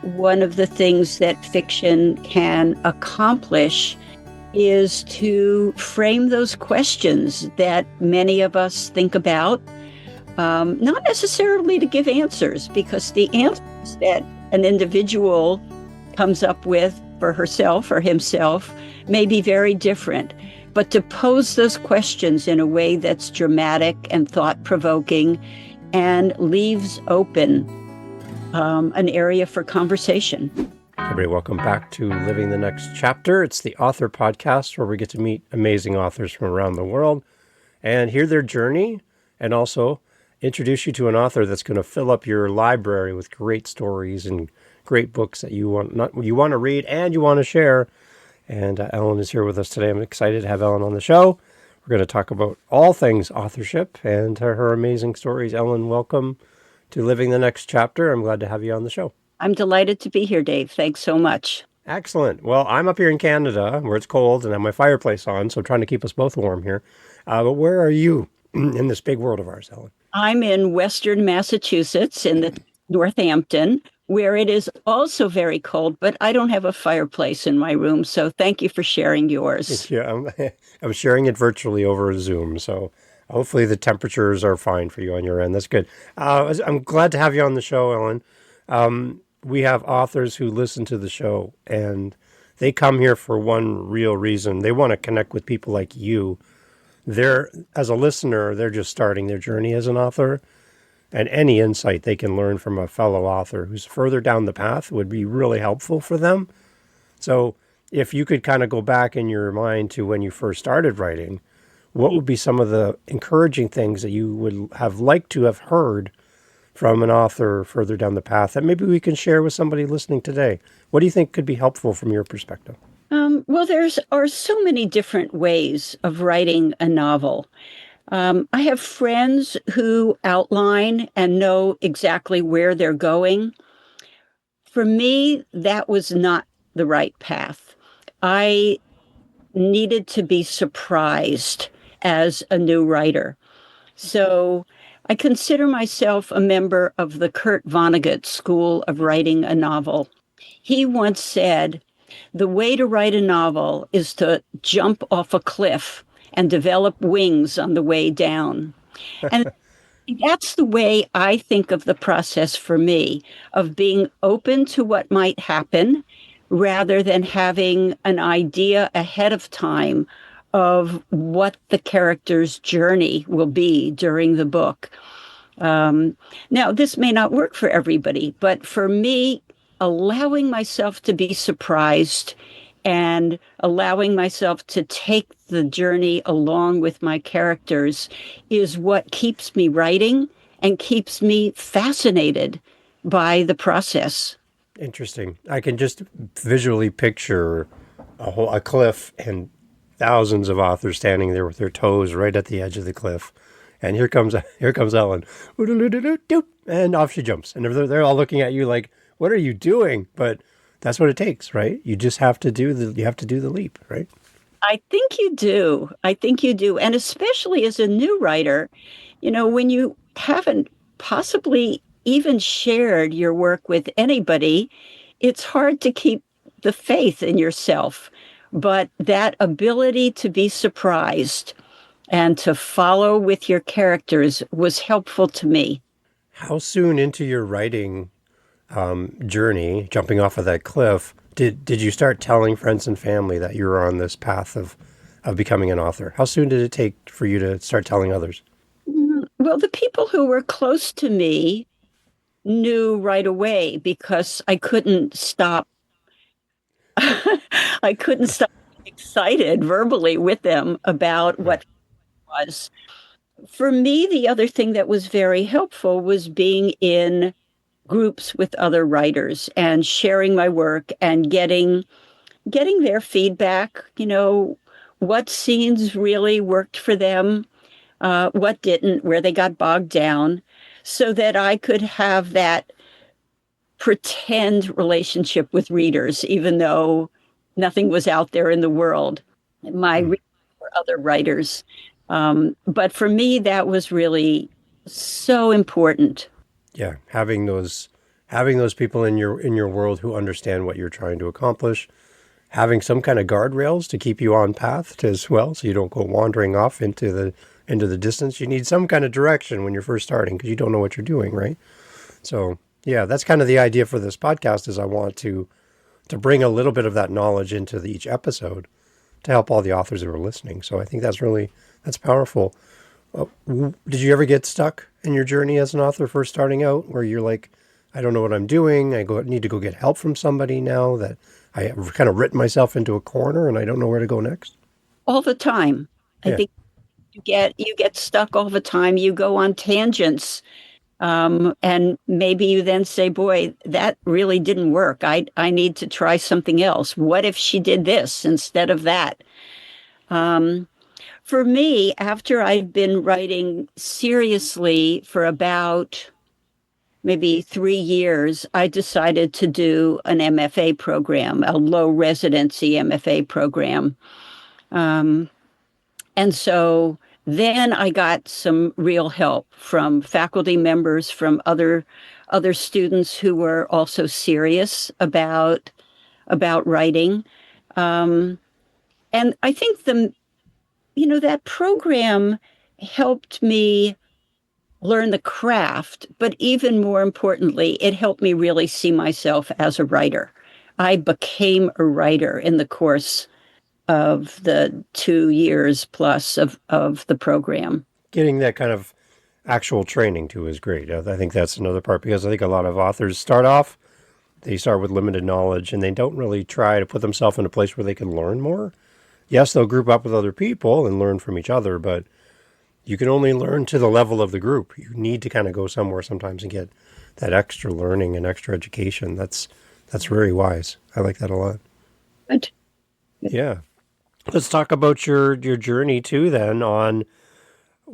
one of the things that fiction can accomplish is to frame those questions that many of us think about, not necessarily to give answers, because the answers that an individual comes up with for herself or himself may be very different. But to pose those questions in a way that's dramatic and thought-provoking and leaves open an area for conversation. Everybody, welcome back to Living the Next Chapter. It's the author podcast where we get to meet amazing authors from around the world and hear their journey, and also introduce you to an author that's going to fill up your library with great stories and great books that you want to read and you want to share. And Ellen is here with us today. I'm excited to have Ellen on the show. We're going to talk about all things authorship and her amazing stories. Ellen, welcome to Living the Next Chapter. I'm glad to have you on the show. I'm delighted to be here, Dave. Thanks so much. Excellent. Well, I'm up here in Canada where it's cold and I have my fireplace on, so I'm trying to keep us both warm here. But where are you in this big world of ours, Ellen? I'm in Western Massachusetts in the Northampton, where it is also very cold, but I don't have a fireplace in my room, so thank you for sharing yours. Yeah, I'm sharing it virtually over Zoom, so hopefully the temperatures are fine for you on your end. That's good. I'm glad to have you on the show, Ellen. We have authors who listen to the show, and they come here for one real reason. They want to connect with people like you. As a listener, they're just starting their journey as an author, and any insight they can learn from a fellow author who's further down the path would be really helpful for them. So if you could kind of go back in your mind to when you first started writing, what would be some of the encouraging things that you would have liked to have heard from an author further down the path that maybe we can share with somebody listening today? What do you think could be helpful from your perspective? Well, are so many different ways of writing a novel. I have friends who outline and know exactly where they're going. For me, that was not the right path. I needed to be surprised as a new writer. So I consider myself a member of the Kurt Vonnegut School of Writing a Novel. He once said, the way to write a novel is to jump off a cliff and develop wings on the way down. And that's the way I think of the process for me, of being open to what might happen rather than having an idea ahead of time of what the character's journey will be during the book. Now, this may not work for everybody, but for me, allowing myself to be surprised and allowing myself to take the journey along with my characters is what keeps me writing and keeps me fascinated by the process. Interesting. I can just visually picture a cliff and thousands of authors standing there with their toes right at the edge of the cliff. And here comes Ellen, and off she jumps. And they're all looking at you like, what are you doing? But that's what it takes, right? You just have to do the leap, right? I think you do. And especially as a new writer, when you haven't possibly even shared your work with anybody, it's hard to keep the faith in yourself. But that ability to be surprised and to follow with your characters was helpful to me. How soon into your writing journey, jumping off of that cliff, did you start telling friends and family that you were on this path of becoming an author? How soon did it take for you to start telling others? Well, the people who were close to me knew right away because I couldn't stop. I couldn't stop being excited verbally with them about what it was. For me, the other thing that was very helpful was being in groups with other writers and sharing my work and getting their feedback, what scenes really worked for them, what didn't, where they got bogged down, so that I could have that pretend relationship with readers, even though nothing was out there in the world. My readers were other writers. But for me, that was really so important. Yeah, having having those people in your world who understand what you're trying to accomplish, having some kind of guardrails to keep you on path to, as well, so you don't go wandering off into the distance. You need some kind of direction when you're first starting because you don't know what you're doing, right? So yeah, that's kind of the idea for this podcast. Is I want to bring a little bit of that knowledge into each episode to help all the authors who are listening. So I think that's powerful. Did you ever get stuck in your journey as an author first starting out, where you're like, I don't know what I'm doing. Need to go get help from somebody now that I have kind of written myself into a corner and I don't know where to go next? All the time. I Yeah. think you get stuck all the time. You go on tangents. And maybe you then say, boy, that really didn't work. I need to try something else. What if she did this instead of that? Um, for me, after I'd been writing seriously for about maybe 3 years, I decided to do an MFA program, a low residency MFA program. Um, and so then I got some real help from faculty members, from other students who were also serious about writing. Um, and I think that program helped me learn the craft, but even more importantly, it helped me really see myself as a writer. I became a writer in the course of the 2 years plus of the program. Getting that kind of actual training too is great. I think that's another part because I think a lot of authors they start with limited knowledge and they don't really try to put themselves in a place where they can learn more. Yes, they'll group up with other people and learn from each other, but you can only learn to the level of the group. You need to kind of go somewhere sometimes and get that extra learning and extra education. That's very wise. I like that a lot. But Yeah. Let's talk about your journey too then on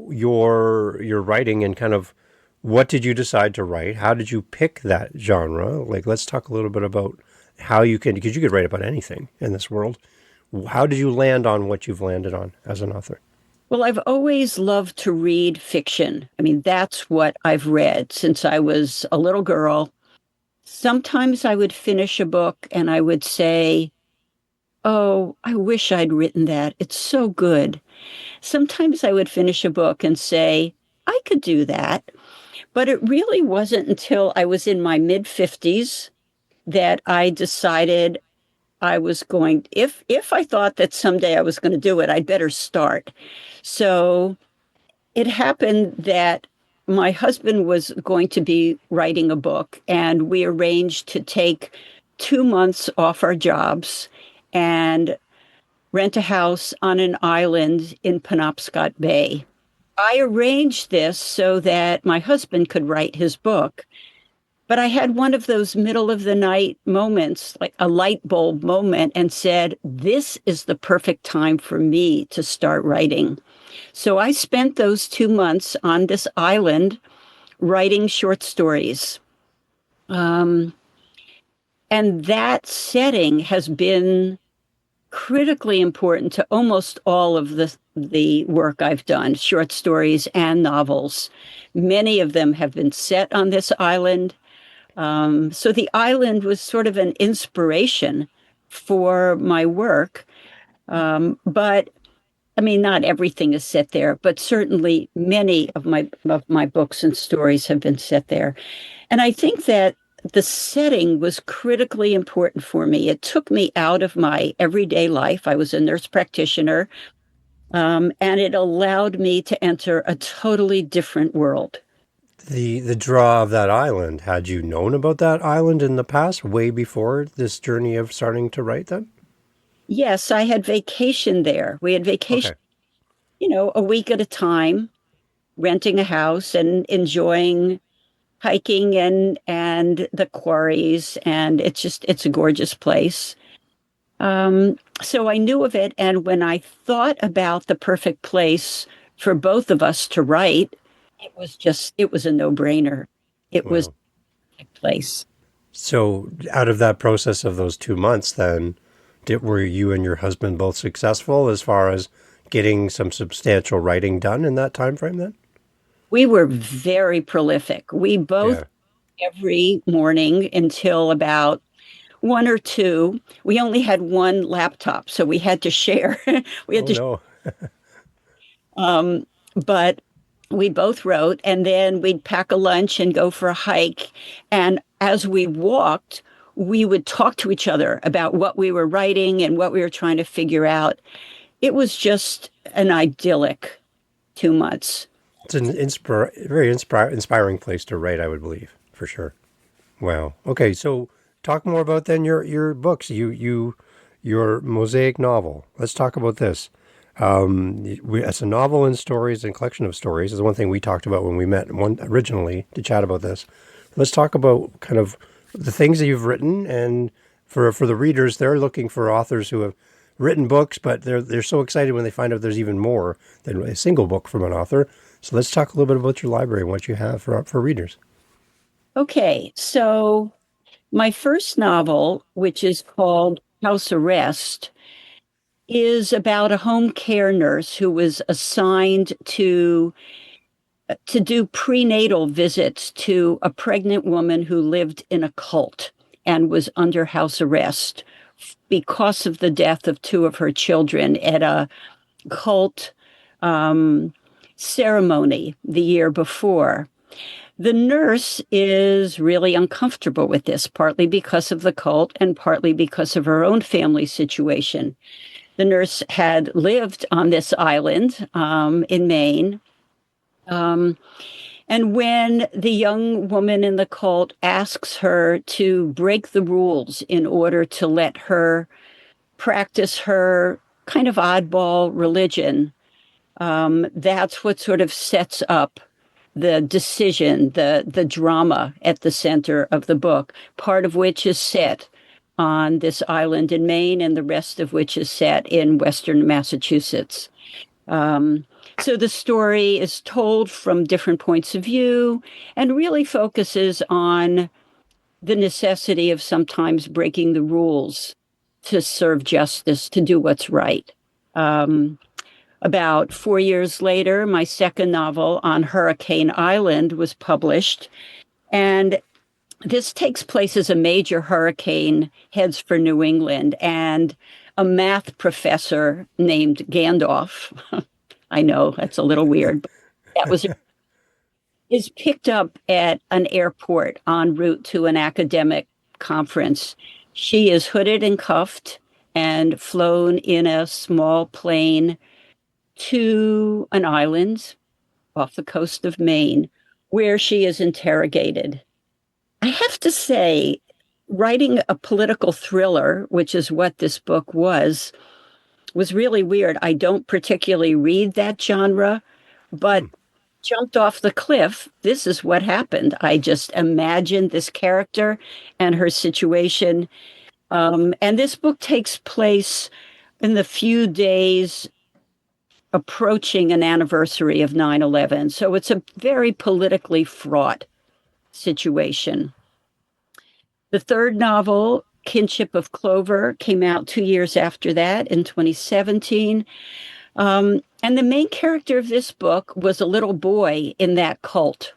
your writing and kind of what did you decide to write? How did you pick that genre? Like let's talk a little bit about how you can because you could write about anything in this world. How did you land on what you've landed on as an author? well, I've always loved to read fiction. I mean, that's what I've read since I was a little girl. Sometimes I would finish a book and I would say, "Oh, I wish I'd written that. It's so good." Sometimes I would finish a book and say, "I could do that." But it really wasn't until I was in my mid 50s that I decided I was going if I thought that someday I was going to do it, I'd better start. So it happened that my husband was going to be writing a book, and we arranged to take 2 months off our jobs and rent a house on an island in Penobscot Bay. I arranged this so that my husband could write his book. But I had one of those middle of the night moments, like a light bulb moment, and said, this is the perfect time for me to start writing. So I spent those 2 months on this island writing short stories. Um, and that setting has been critically important to almost all of the work I've done, short stories and novels. Many of them have been set on this island. So the island was sort of an inspiration for my work. But I mean, not everything is set there, but certainly many of my books and stories have been set there. And I think that the setting was critically important for me. It took me out of my everyday life. I was a nurse practitioner, and it allowed me to enter a totally different world. The draw of that island. Had you known about that island in the past, way before this journey of starting to write then? Yes, I had vacation there. We had vacation, Okay. a week at a time, renting a house and enjoying hiking and the quarries, and it's a gorgeous place. So I knew of it, and when I thought about the perfect place for both of us to write, it was a no-brainer. It was Wow. a place. So out of that process of those 2 months then, were you and your husband both successful as far as getting some substantial writing done in that time frame then? We were very prolific. We both Yeah. every morning until about one or two. We only had one laptop, so we had to share. we had Oh to, no. um, but we both wrote, and then we'd pack a lunch and go for a hike. And as we walked, we would talk to each other about what we were writing and what we were trying to figure out. It was just an idyllic 2 months. It's an very inspiring place to write, I would believe, for sure. Wow. Okay, so talk more about then your books. Your mosaic novel. Let's talk about this. It's a novel and stories and collection of stories. Is one thing we talked about when we met originally to chat about this. Let's talk about kind of the things that you've written, and for the readers, they're looking for authors who have written books, but they're so excited when they find out there's even more than a single book from an author. So let's talk a little bit about your library and what you have for readers. Okay, so my first novel, which is called House Arrest, is about a home care nurse who was assigned to do prenatal visits to a pregnant woman who lived in a cult and was under house arrest because of the death of two of her children at a cult um, ceremony the year before. The nurse is really uncomfortable with this, partly because of the cult and partly because of her own family situation. The nurse had lived on this island in Maine. Um, and when the young woman in the cult asks her to break the rules in order to let her practice her kind of oddball religion, that's what sort of sets up the decision, the drama at the center of the book, part of which is set on this island in Maine, and the rest of which is set in Western Massachusetts. Um, so the story is told from different points of view and really focuses on the necessity of sometimes breaking the rules to serve justice, to do what's right. Um, about 4 years later, my second novel on Hurricane Island was published. And this takes place as a major hurricane heads for New England. And a math professor named Gandalf, I know that's a little weird, but that was is picked up at an airport en route to an academic conference. She is hooded and cuffed and flown in a small plane to an island off the coast of Maine where she is interrogated. I have to say, writing a political thriller, which is what this book was really weird. I don't particularly read that genre, but jumped off the cliff. This is what happened. I just imagined this character and her situation. And this book takes place in the few days approaching an anniversary of 9/11. So it's a very politically fraught situation. The third novel, Kinship of Clover, came out 2 years after that in 2017. And the main character of this book was a little boy in that cult.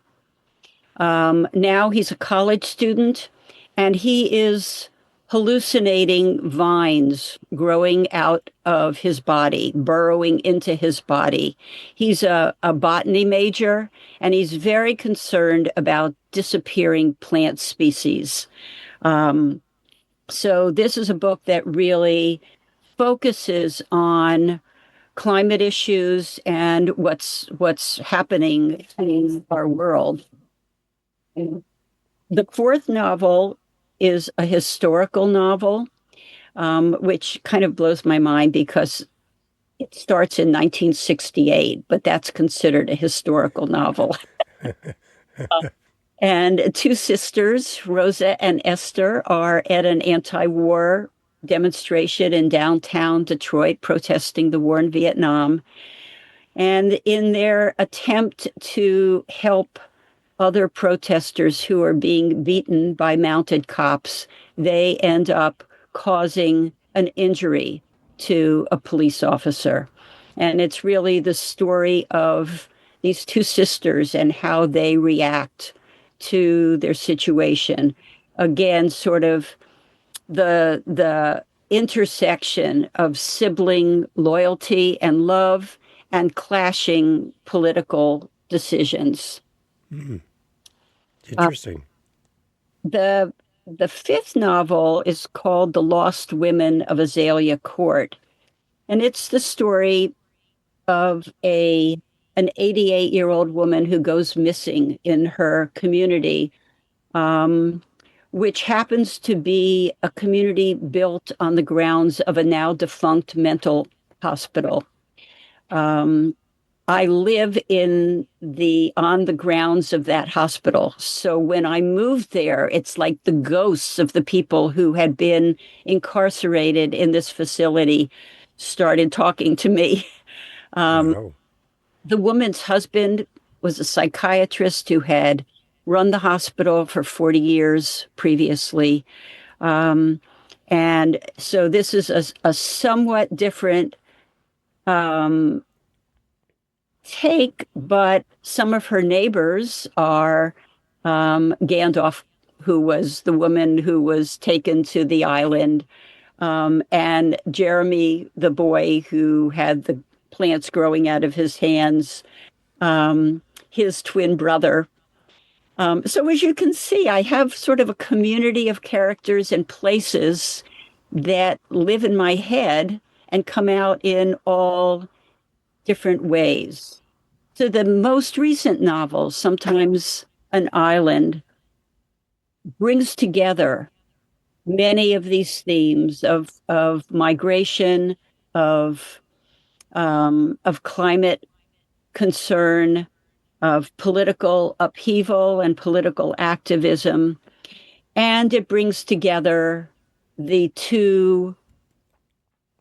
Now he's a college student and he is hallucinating vines growing out of his body, burrowing into his body. He's a botany major and he's very concerned about disappearing plant species. Um, so, this is a book that really focuses on climate issues and what's happening in our world. The fourth novel is a historical novel, which kind of blows my mind because it starts in 1968, but that's considered a historical novel. And two sisters, Rosa and Esther, are at an anti war demonstration in downtown Detroit protesting the war in Vietnam. And in their attempt to help other protesters who are being beaten by mounted cops, they end up causing an injury to a police officer. And it's really the story of these two sisters and how they react to their situation. Again, sort of the intersection of sibling loyalty and love and clashing political decisions. Mm, Uh, interesting. the the fifth novel is called The Lost Women of Azalea Court, and it's the story of a an 88-year-old woman who goes missing in her community, um, which happens to be a community built on the grounds of a now defunct mental hospital. Um, I live in the on the grounds of that hospital. So when I moved there, it's like the ghosts of the people who had been incarcerated in this facility started talking to me. Um, Wow. the woman's husband was a psychiatrist who had run the hospital for 40 years previously. Um, and so this is a somewhat different um, take, but some of her neighbors are Gandalf, who was the woman who was taken to the island, and Jeremy, the boy who had the plants growing out of his hands, his twin brother. So, as you can see, I have sort of a community of characters and places that live in my head and come out in all different ways. So, the most recent novel, Sometimes an Island, brings together many of these themes of migration, of climate concern, of political upheaval and political activism. And it brings together the two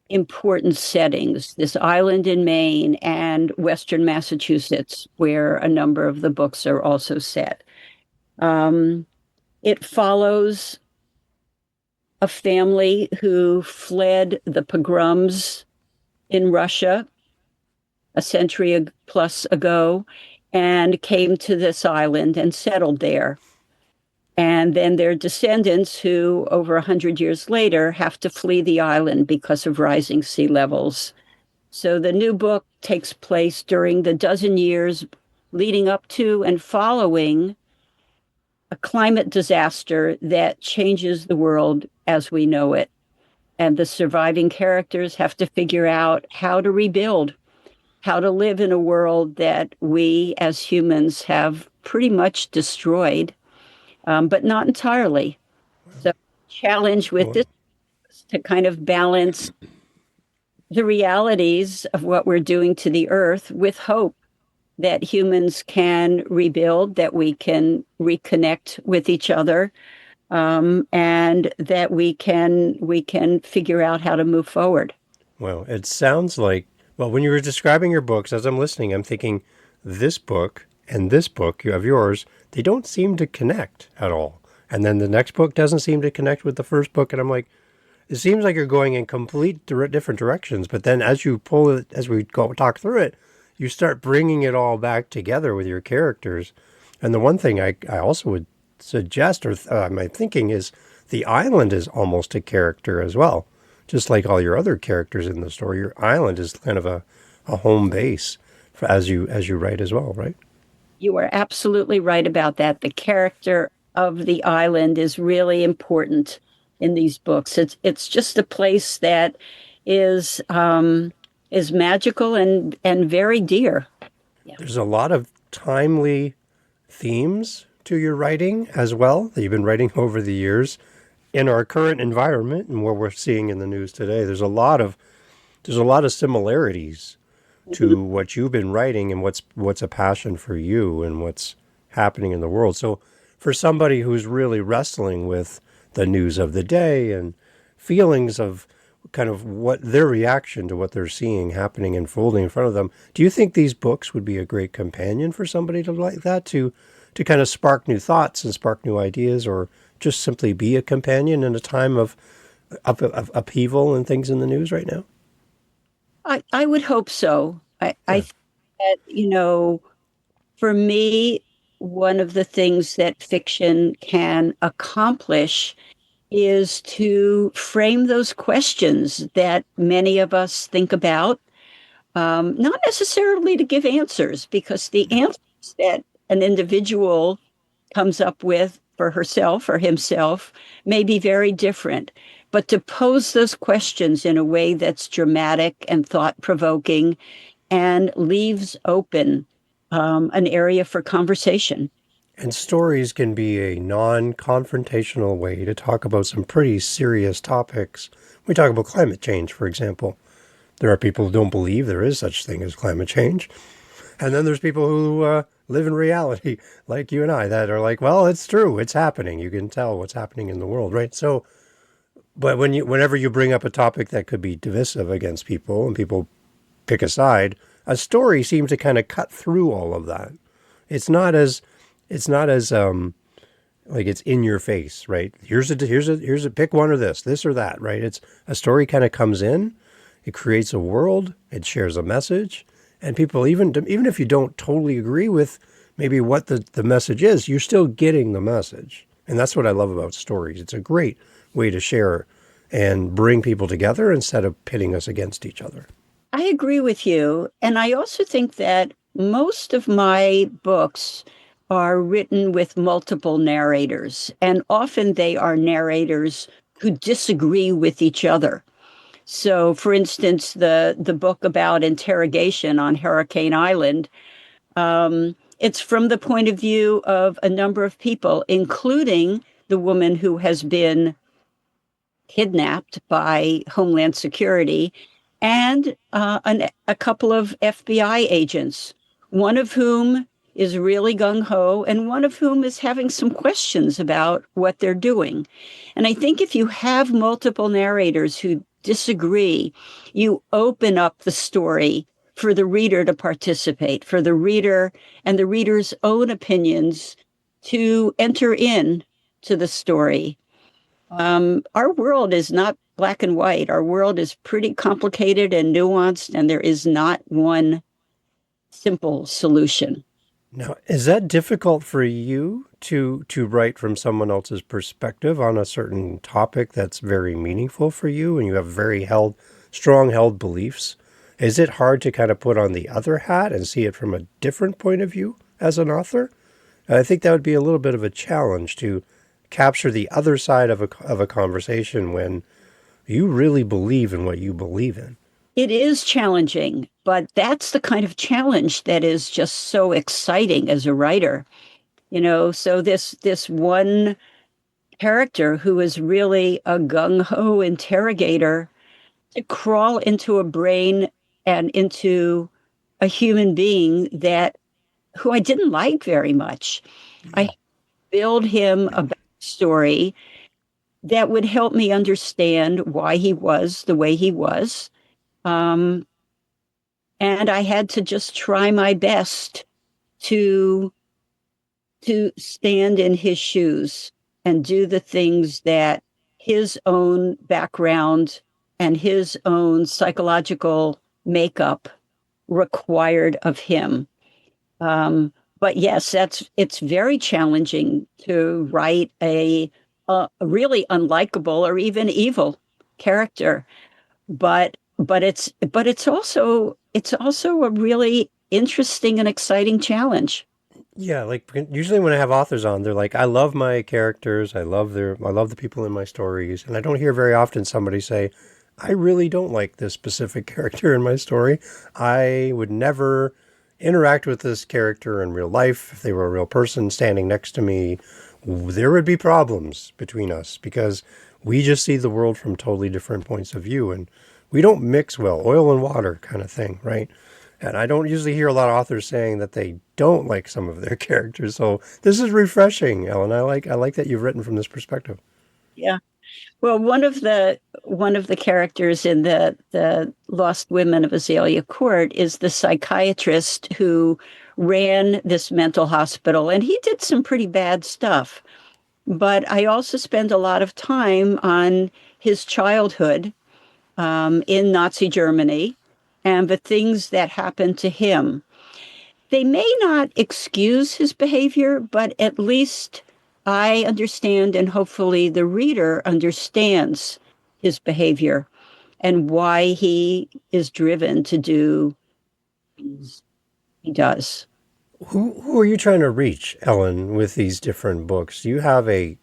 important settings, this island in Maine and Western Massachusetts, where a number of the books are also set. Um, it follows a family who fled the pogroms in Russia a century plus ago and came to this island and settled there. And then their descendants, who over 100 years later have to flee the island because of rising sea levels. So the new book takes place during the dozen years leading up to and following a climate disaster that changes the world as we know it. And the surviving characters have to figure out how to rebuild, how to live in a world that we as humans have pretty much destroyed, but not entirely. So, challenge with Well, this is to kind of balance the realities of what we're doing to the earth with hope that humans can rebuild, that we can reconnect with each other, and that we can figure out how to move forward. well, it sounds like, well, when you were describing your books, as I'm listening, I'm thinking this book and this book you have yours, they don't seem to connect at all. And then the next book doesn't seem to connect with the first book. And I'm like, it seems like you're going in different directions. But then as you pull it, as we go talk through it, you start bringing it all back together with your characters. And the one thing I also would suggest, or my thinking is, the island is almost a character as well. Just like all your other characters in the story, your island is kind of a home base for, as you write as well, right? You are absolutely right about that. The character of the island is really important in these books. It's just a place that is magical and very dear. Yeah. There's a lot of timely themes to your writing as well that you've been writing over the years in our current environment and what we're seeing in the news today. There's a lot of similarities Mhm. to what you've been writing and what's a passion for you and what's happening in the world. So for somebody who's really wrestling with the news of the day and feelings of kind of what their reaction to what they're seeing happening unfolding in front of them, do you think these books would be a great companion for somebody to like that to kind of spark new thoughts and spark new ideas, or just simply be a companion in a time of upheaval and things in the news right now? I would hope so. I Yeah. think that, for me, one of the things that fiction can accomplish is to frame those questions that many of us think about, not necessarily to give answers, because the answers that an individual comes up with for herself or himself may be very different. But to pose those questions in a way that's dramatic and thought provoking and leaves open an area for conversation. And stories can be a non confrontational way to talk about some pretty serious topics. We talk about climate change, for example. There are people who don't believe there is such thing as climate change. And then there's people who live in reality, like you and I, that are like, well, it's true. It's happening. You can tell what's happening in the world, right? So, but whenever you bring up a topic that could be divisive against people and people pick a side, a story seems to kind of cut through all of that. It's not as, it's not as like it's in your face, right? Here's a pick one or this or that, right? It's a story kind of comes in, it creates a world, it shares a message, and people even if you don't totally agree with maybe what the message is, you're still getting the message. And that's what I love about stories. It's a great way to share and bring people together instead of pitting us against each other. I agree with you. And I also think that most of my books are written with multiple narrators, and often they are narrators who disagree with each other. So, for instance, the book about interrogation on Hurricane Island, it's from the point of view of a number of people, including the woman who has been kidnapped by Homeland Security, and a couple of FBI agents, one of whom is really gung ho, and one of whom is having some questions about what they're doing. And I think if you have multiple narrators who disagree, you open up the story for the reader to participate, for the reader and the reader's own opinions to enter in to the story. Our world is not black and white. Our world is pretty complicated and nuanced, and there is not one simple solution. Now, is that difficult for you to write from someone else's perspective on a certain topic that's very meaningful for you and you have very strong held beliefs? Is it hard to kind of put on the other hat and see it from a different point of view as an author? I think that would be a little bit of a challenge to capture the other side of a conversation when you really believe in what you believe in. It is challenging, but that's the kind of challenge that is just so exciting as a writer. So this one character who is really a gung-ho interrogator to crawl into a brain and into a human being that who I didn't like very much. I build him a backstory that would help me understand why he was the way he was. Um, and I had to just try my best to stand in his shoes and do the things that his own background and his own psychological makeup required of him. But yes, it's very challenging to write a really unlikable or even evil character. But it's also a really interesting and exciting challenge. Yeah, like usually when I have authors on, they're like, I love my characters, I love the people in my stories, and I don't hear very often somebody say, I really don't like this specific character in my story. I would never interact with this character in real life. If they were a real person standing next to me, there would be problems between us because we just see the world from totally different points of view and we don't mix well, oil and water kind of thing, right? And I don't usually hear a lot of authors saying that they don't like some of their characters. So this is refreshing, Ellen. I like that you've written from this perspective. Yeah. Well, one of the characters in the Lost Women of Azalea Court is the psychiatrist who ran this mental hospital, and he did some pretty bad stuff. But I also spend a lot of time on his childhood in Nazi Germany and the things that happened to him. They may not excuse his behavior, but at least I understand, and hopefully the reader understands his behavior and why he is driven to do things he does. Who are you trying to reach, Ellen, with these different books? Do you have a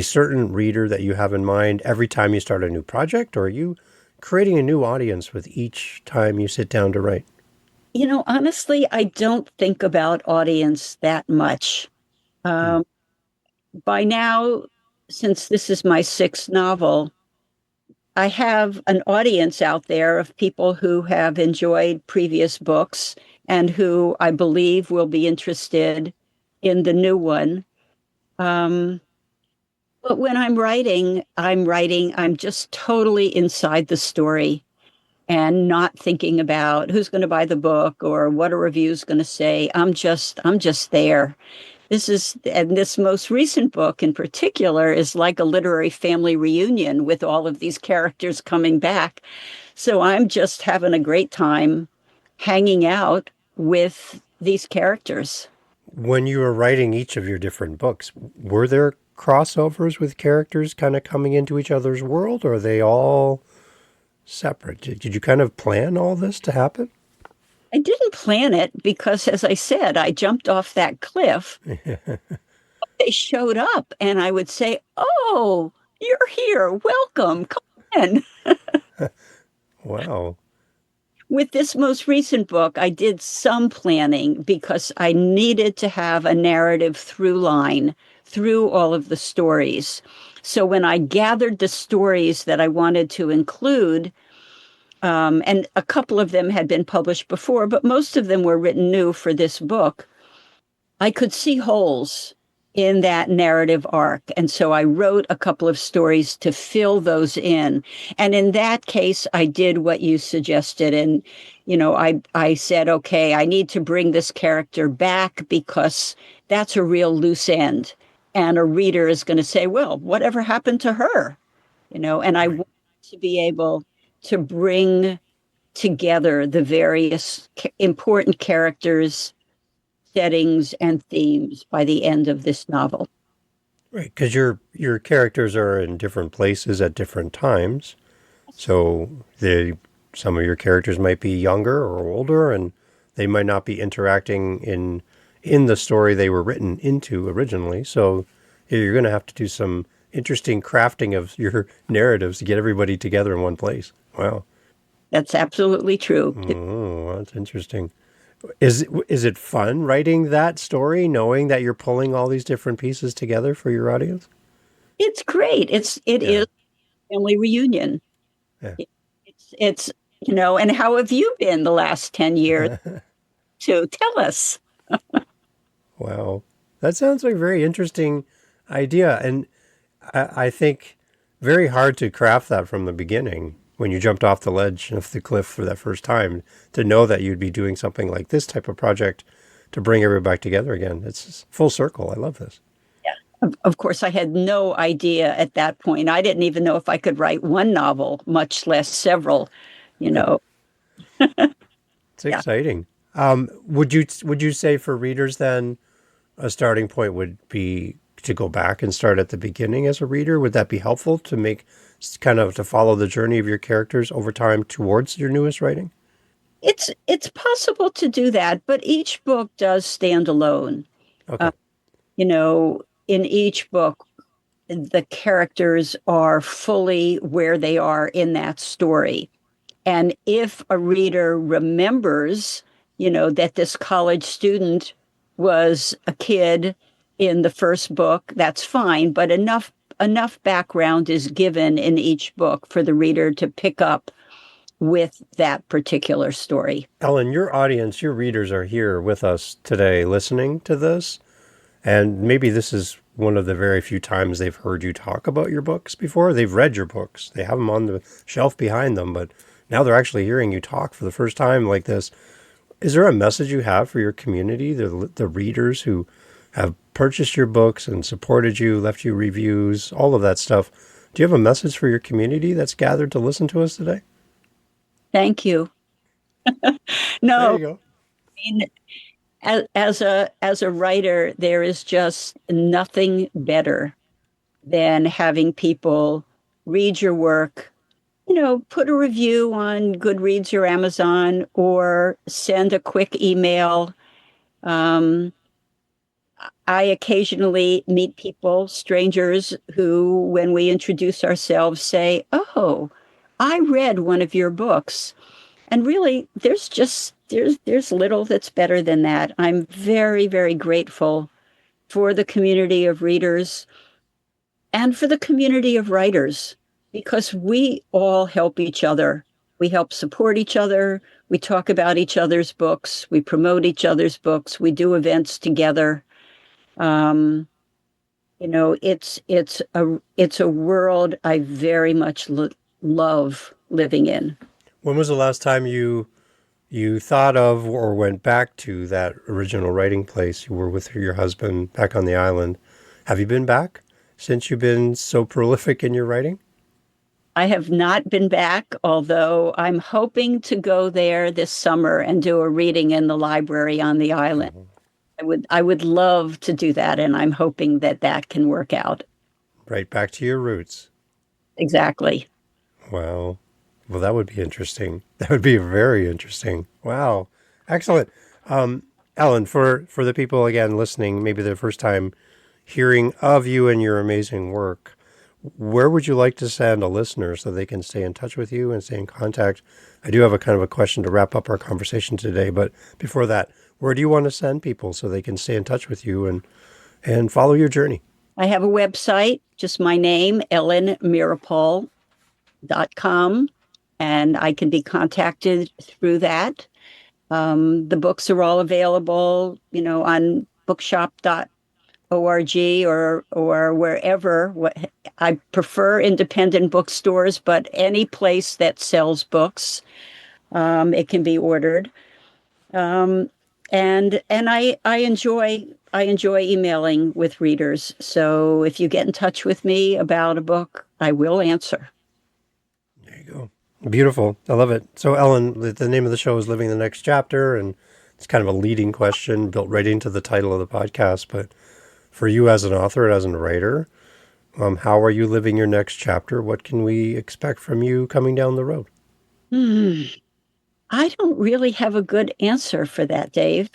certain reader that you have in mind every time you start a new project, or are you creating a new audience with each time you sit down to write? Honestly, I don't think about audience that much. Hmm. Um, by now, since this is my sixth novel, I have an audience out there of people who have enjoyed previous books and who I believe will be interested in the new one. Um, but when I'm just totally inside the story and not thinking about who's going to buy the book or what a review's going to say. I'm just there. And this most recent book in particular is like a literary family reunion with all of these characters coming back. So I'm just having a great time hanging out with these characters. When you were writing each of your different books, were there crossovers with characters kind of coming into each other's world, or are they all separate? Did you kind of plan all this to happen? I didn't plan it because, as I said, I jumped off that cliff. They showed up, and I would say, "Oh, you're here. Welcome. Come in." Wow. With this most recent book, I did some planning because I needed to have a narrative through line through all of the stories. So when I gathered the stories that I wanted to include, and a couple of them had been published before, but most of them were written new for this book, I could see holes in that narrative arc. And so I wrote a couple of stories to fill those in. And in that case, I did what you suggested. And, I said, okay, I need to bring this character back because that's a real loose end. And a reader is going to say, well, whatever happened to her? And I Right. want to be able to bring together the various important characters, settings, and themes by the end of this novel. Right, because your characters are in different places at different times. So some of your characters might be younger or older, and they might not be interacting in the story they were written into originally. So you're going to have to do some interesting crafting of your narratives to get everybody together in one place. Wow. That's absolutely true. Oh, that's interesting. Is it fun writing that story, knowing that you're pulling all these different pieces together for your audience? It's great. It Yeah. is a family reunion. Yeah. It's and how have you been the last 10 years too? Tell us. Wow. That sounds like a very interesting idea. And I think very hard to craft that from the beginning when you jumped off the ledge of the cliff for that first time to know that you'd be doing something like this type of project to bring everybody back together again. It's full circle. I love this. Of course, I had no idea at that point. I didn't even know if I could write one novel, much less several, you know. It's Yeah. exciting. Would you say for readers then a starting point would be to go back and start at the beginning as a reader? Would that be helpful to make kind of to follow the journey of your characters over time towards your newest writing? It's possible to do that, but each book does stand alone. Okay. In each book, the characters are fully where they are in that story. And if a reader remembers, that this college student was a kid in the first book, that's fine, but enough background is given in each book for the reader to pick up with that particular story. Ellen, your audience, your readers are here with us today listening to this. And maybe this is one of the very few times they've heard you talk about your books before. They've read your books, they have them on the shelf behind them, but now they're actually hearing you talk for the first time like this. Is there a message you have for your community, the readers who have purchased your books and supported you, left you reviews, all of that stuff? Do you have a message for your community that's gathered to listen to us today? Thank you. There No, you go. I mean, as a writer, there is just nothing better than having people read your work, put a review on Goodreads or Amazon, or send a quick email. Um, I occasionally meet people, strangers, who, when we introduce ourselves, say, "Oh, I read one of your books." And really, there's little that's better than that. I'm very, very grateful for the community of readers and for the community of writers, because we all help each other. We help support each other. We talk about each other's books. We promote each other's books. We do events together. Um, it's a world I very much love living in. When was the last time you thought of or went back to that original writing place you were with your husband back on the island? Have you been back since you've been so prolific in your writing? I have not been back, although I'm hoping to go there this summer and do a reading in the library on the island. Mhm. I would love to do that, and I'm hoping that that can work out. Right back to your roots. Exactly. Wow. Well, that would be interesting. That would be very interesting. Wow. Excellent. Ellen, for the people again listening, maybe the first time hearing of you and your amazing work, where would you like to send a listener so they can stay in touch with you and stay in contact? I do have a kind of a question to wrap up our conversation today, but before that, where do you want to send people so they can stay in touch with you and follow your journey? I have a website, just my name, ellenmeeropol.com, and I can be contacted through that. The books are all available, on bookshop.org or wherever. I prefer independent bookstores, but any place that sells books, it can be ordered. Um, and I enjoy emailing with readers. So if you get in touch with me about a book, I will answer. There you go. Beautiful. I love it. So, Ellen, the name of the show is Living the Next Chapter, and it's kind of a leading question built right into the title of the podcast. But for you as an author and as a writer, how are you living your next chapter? What can we expect from you coming down the road? Hmm. I don't really have a good answer for that, Dave.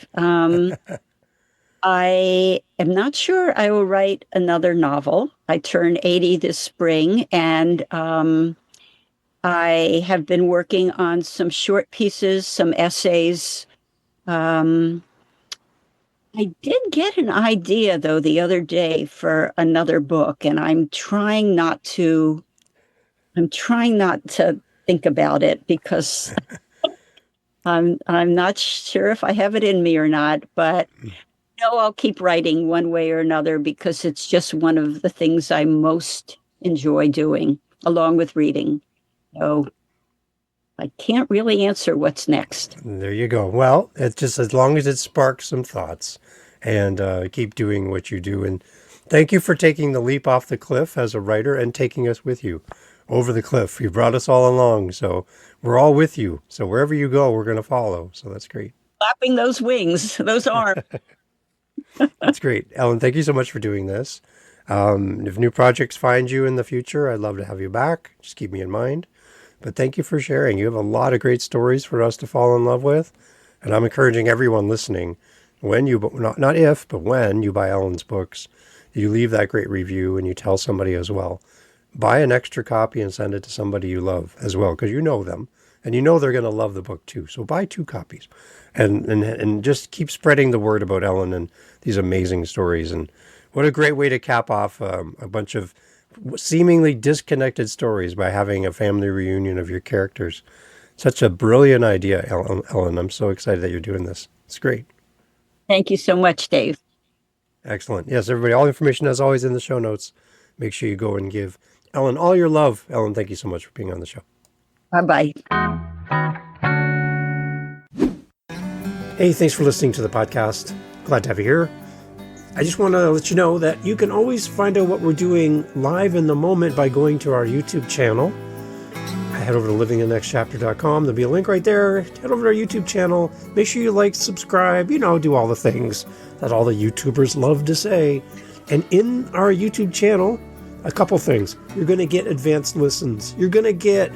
I am not sure I will write another novel. I turn 80 this spring, and I have been working on some short pieces, some essays. Um, I did get an idea, though, the other day for another book, and I'm trying not to think about it because I'm not sure if I have it in me or not, but no, I'll keep writing one way or another because it's just one of the things I most enjoy doing, along with reading. So I can't really answer what's next. There you go. Well, it's just as long as it sparks some thoughts and keep doing what you do. And thank you for taking the leap off the cliff as a writer and taking us with you over the cliff. You brought us all along. So we're all with you. So wherever you go, we're going to follow. So that's great. Flapping those wings, those arms. That's great. Ellen, thank you so much for doing this. If new projects find you in the future, I'd love to have you back. Just keep me in mind. But thank you for sharing. You have a lot of great stories for us to fall in love with. And I'm encouraging everyone listening, not if, but when you buy Ellen's books, you leave that great review and you tell somebody as well. Buy an extra copy and send it to somebody you love as well, because you know them and you know they're going to love the book too. So buy 2 copies and just keep spreading the word about Ellen and these amazing stories. And what a great way to cap off a bunch of seemingly disconnected stories by having a family reunion of your characters. Such a brilliant idea, Ellen. I'm so excited that you're doing this. It's great. Thank you so much, Dave. Excellent. Yes, everybody, all information as always in the show notes. Make sure you go and give Ellen all your love. Ellen, thank you so much for being on the show. Bye-bye. Hey, thanks for listening to the podcast. Glad to have you here. I just want to let you know that you can always find out what we're doing live in the moment by going to our YouTube channel. I head over to livingthenextchapter.com. There'll be a link right there. Head over to our YouTube channel. Make sure you like, subscribe, do all the things that all the YouTubers love to say. And in our YouTube channel, a couple things. You're going to get advanced listens. You're going to get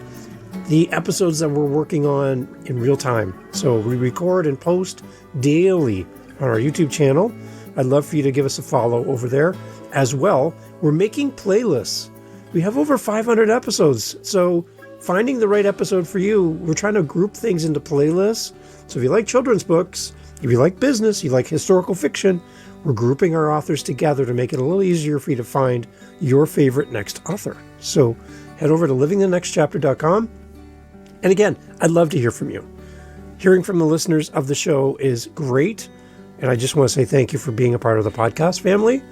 the episodes that we're working on in real time. So we record and post daily on our YouTube channel. I'd love for you to give us a follow over there. As well, we're making playlists. We have over 500 episodes. So finding the right episode for you, we're trying to group things into playlists. So if you like children's books, if you like business, you like historical fiction, we're grouping our authors together to make it a little easier for you to find your favorite next author. So head over to livingthenextchapter.com. And again, I'd love to hear from you. Hearing from the listeners of the show is great. And I just want to say thank you for being a part of the podcast family.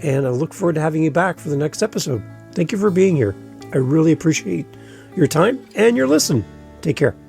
And I look forward to having you back for the next episode. Thank you for being here. I really appreciate your time and your listen. Take care.